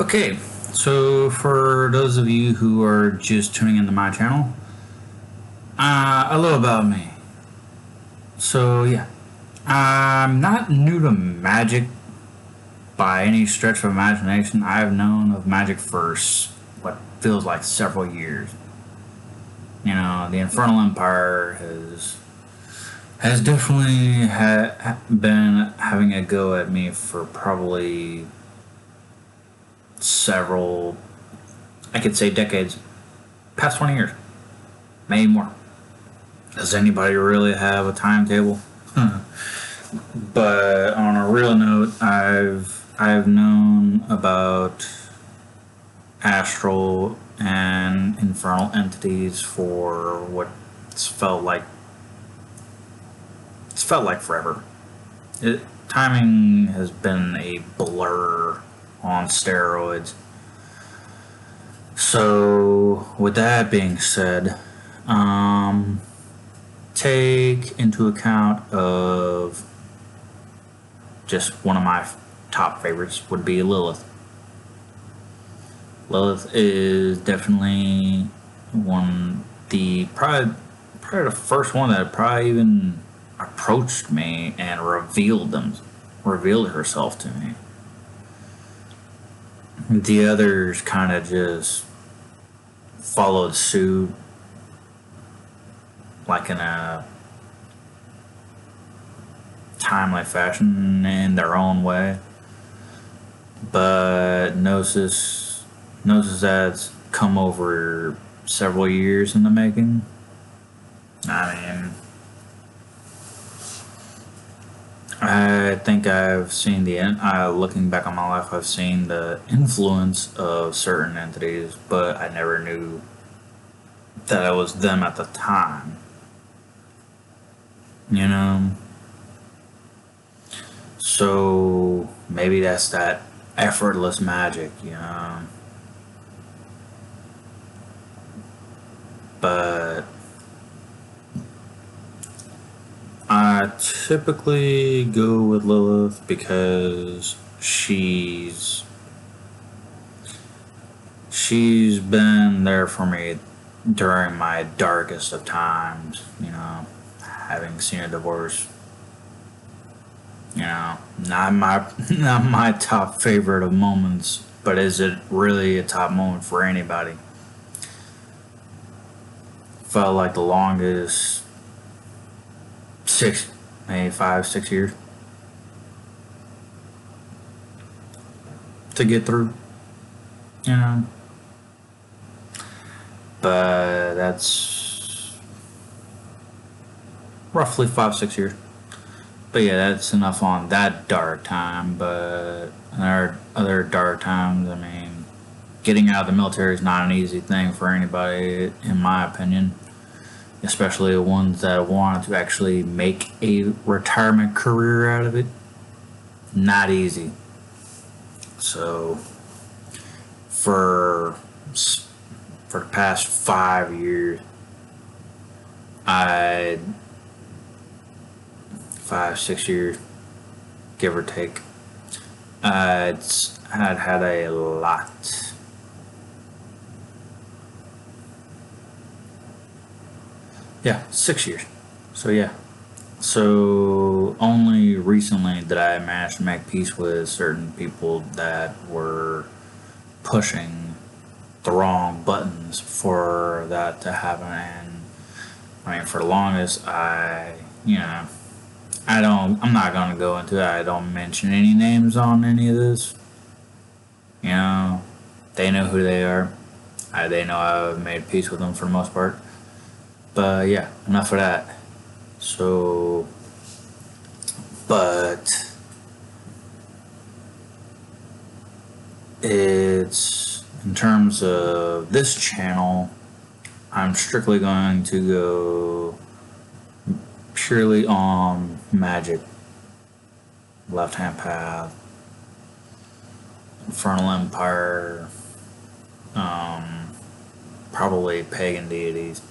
Okay, so for those of you who are just tuning into my channel, a little about me. So yeah, I'm not new to magic by any stretch of imagination. I've known of magic for what feels like several years. You know, the Infernal Empire has definitely been having a go at me for probably several, I could say decades, past 20 years, maybe more. Does anybody really have a timetable? But on a real note, I've known about astral and infernal entities for what's felt like forever. Timing has been a blur on steroids. So, with that being said, take into account of just one of my top favorites would be Lilith. Lilith is definitely probably the first one that probably even approached me and revealed herself to me. The others kind of just followed suit, like in a timely fashion in their own way. But Gnosis has come over several years in the making. I mean, I think I've seen looking back on my life, I've seen the influence of certain entities, but I never knew that it was them at the time. You know? So maybe that's that effortless magic, you know? But I typically go with Lilith because she's been there for me during my darkest of times, you know, having seen a divorce. You know, not my top favorite of moments, but is it really a top moment for anybody? Felt like the longest maybe 5, 6 years to get through, you know. But that's roughly 5, 6 years. But yeah, that's enough on that dark time. But other dark times, I mean, getting out of the military is not an easy thing for anybody, in my opinion. Especially the ones that want to actually make a retirement career out of it. Not easy. So, for the past 5 years, I 5, 6 years, give or take. I'd had a lot. Yeah, 6 years. So yeah. So only recently did I manage to make peace with certain people that were pushing the wrong buttons for that to happen. And I mean, for the longest, I'm not gonna go into it. I don't mention any names on any of this. You know, they know who they are. They know I've made peace with them for the most part. But yeah, enough of that. So, but it's in terms of this channel, I'm strictly going to go purely on magic, left hand path, Infernal Empire, probably pagan deities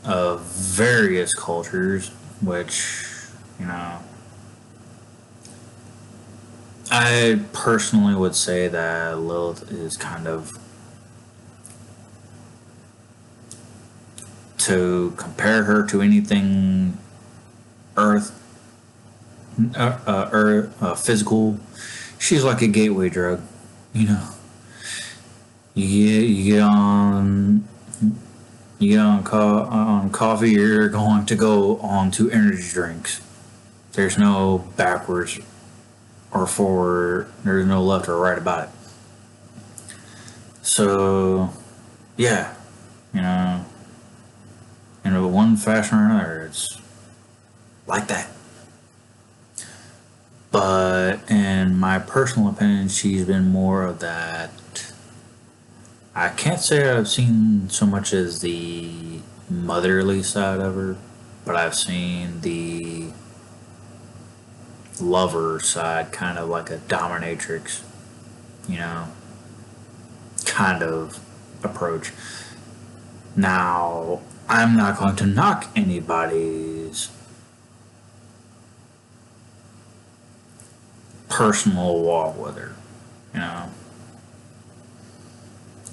of various cultures, which, you know, I personally would say that Lilith is kind of, to compare her to anything Earth, physical. She's like a gateway drug, you know. You get on coffee, you're going to go on to energy drinks. There's no backwards or forward. There's no left or right about it. So, yeah, you know, in one fashion or another, it's like that. But in my personal opinion, she's been more of that. I can't say I've seen so much as the motherly side of her, but I've seen the lover side, kind of like a dominatrix, you know, kind of approach. Now, I'm not going to knock anybody's personal walk with her, you know.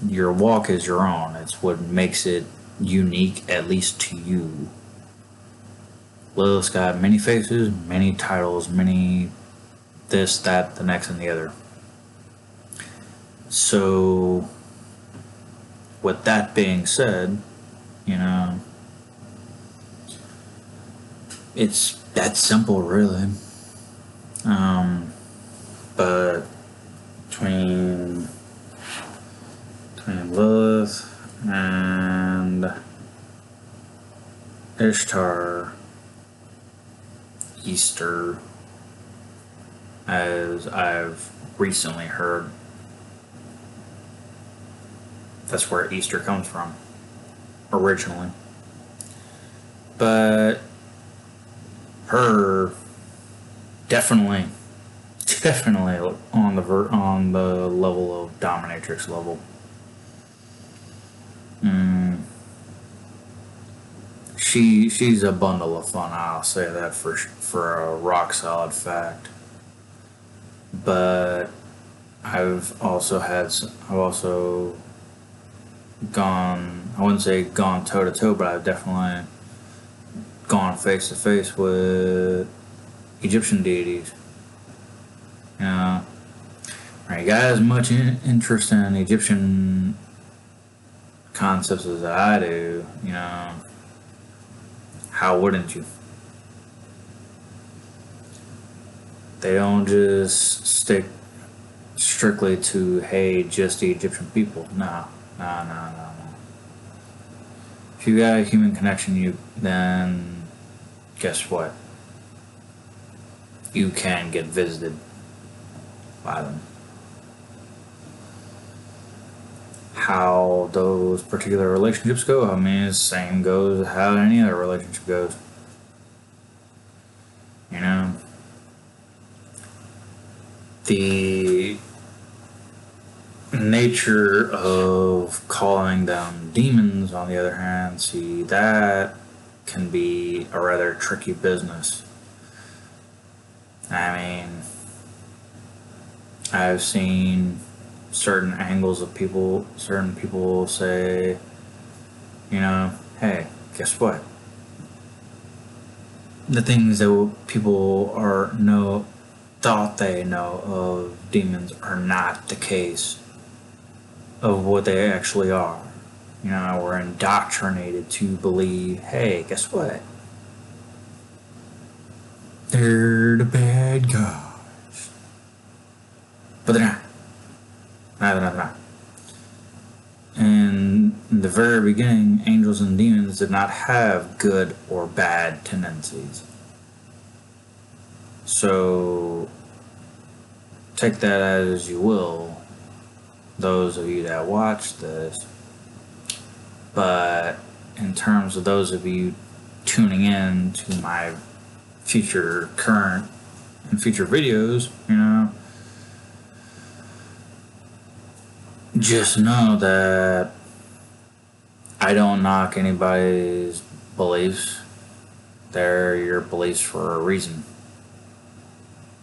Your walk is your own. It's what makes it unique, at least to you. Lilith's got many faces, many titles, many this, that, the next, and the other. So, with that being said, you know, it's that simple, really. But between Lilith and Ishtar, Easter, as I've recently heard, that's where Easter comes from originally. But her definitely on the level of dominatrix level. She's a bundle of fun. I'll say that for a rock solid fact. But I've also gone. I wouldn't say gone toe to toe, but I've definitely gone face to face with Egyptian deities. You know, you got as much interest in Egyptian concepts as I do. You know, how wouldn't you? They don't just stick strictly to, hey, just the Egyptian people. No. If you got a human connection, then guess what? You can get visited by them. How those particular relationships go, I mean, the same goes how any other relationship goes. You know, the nature of calling them demons, on the other hand, see, that can be a rather tricky business. I mean, I've seen certain angles of certain people say, you know, hey, guess what? The things that people thought they know of demons are not the case of what they actually are. You know, we're indoctrinated to believe, hey, guess what? They're the bad guys. But they're not. No. In the very beginning, angels and demons did not have good or bad tendencies. So, take that as you will, those of you that watch this. But in terms of those of you tuning in to my current and future videos, you know, just know that I don't knock anybody's beliefs. They're your beliefs for a reason.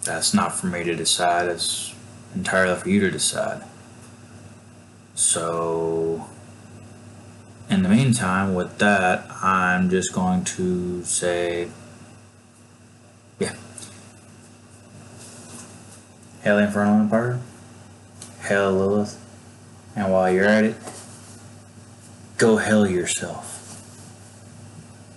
That's not for me to decide. It's entirely for you to decide. So, in the meantime, with that, I'm just going to say, yeah, Hail the Infernal Empire, hail Lilith, and while you're at it, go hell yourself.